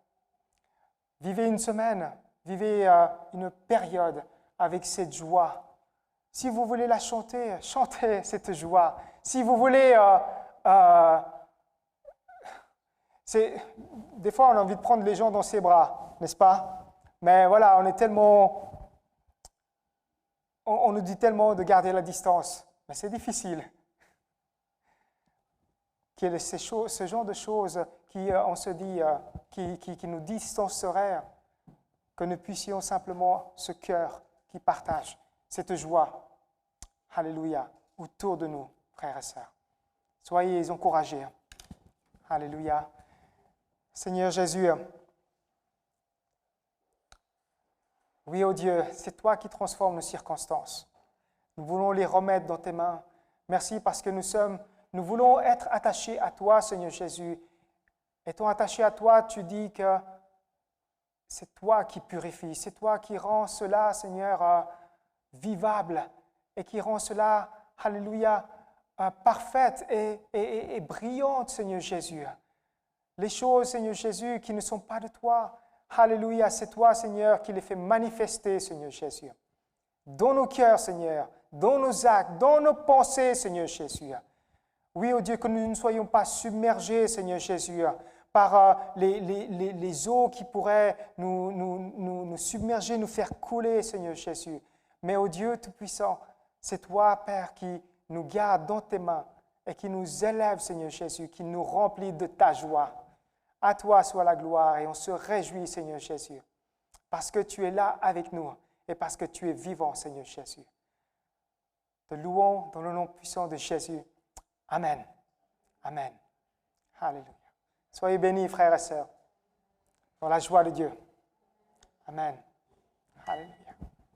Vivez une semaine, vivez une période avec cette joie. Si vous voulez la chanter, chantez cette joie. Si vous voulez... des fois, on a envie de prendre les gens dans ses bras, n'est-ce pas? Mais voilà, on est tellement... On nous dit tellement de garder la distance, mais c'est difficile. Qu'il y ait ce genre de choses qui, on se dit, qui nous distanceraient, que nous puissions simplement, ce cœur qui partage cette joie, alléluia, autour de nous, frères et sœurs. Soyez encouragés. Alléluia. Seigneur Jésus, oui, oh Dieu, c'est toi qui transformes nos circonstances. Nous voulons les remettre dans tes mains. Merci parce que nous voulons être attachés à toi, Seigneur Jésus. Étant attachés à toi, tu dis que c'est toi qui purifies, c'est toi qui rends cela, Seigneur, vivable et qui rend cela, alléluia, parfaite et brillante, Seigneur Jésus. Les choses, Seigneur Jésus, qui ne sont pas de toi, alléluia, c'est toi, Seigneur, qui les fait manifester, Seigneur Jésus. Dans nos cœurs, Seigneur, dans nos actes, dans nos pensées, Seigneur Jésus. Oui, oh Dieu, que nous ne soyons pas submergés, Seigneur Jésus, par les eaux qui pourraient nous submerger, nous faire couler, Seigneur Jésus. Mais, oh Dieu Tout-Puissant, c'est toi, Père, qui nous garde dans tes mains et qui nous élève, Seigneur Jésus, qui nous remplit de ta joie. À toi soit la gloire et on se réjouit, Seigneur Jésus, parce que tu es là avec nous et parce que tu es vivant, Seigneur Jésus. Te louons dans le nom puissant de Jésus. Amen. Amen. Alléluia. Soyez bénis, frères et sœurs, dans la joie de Dieu. Amen. Alléluia.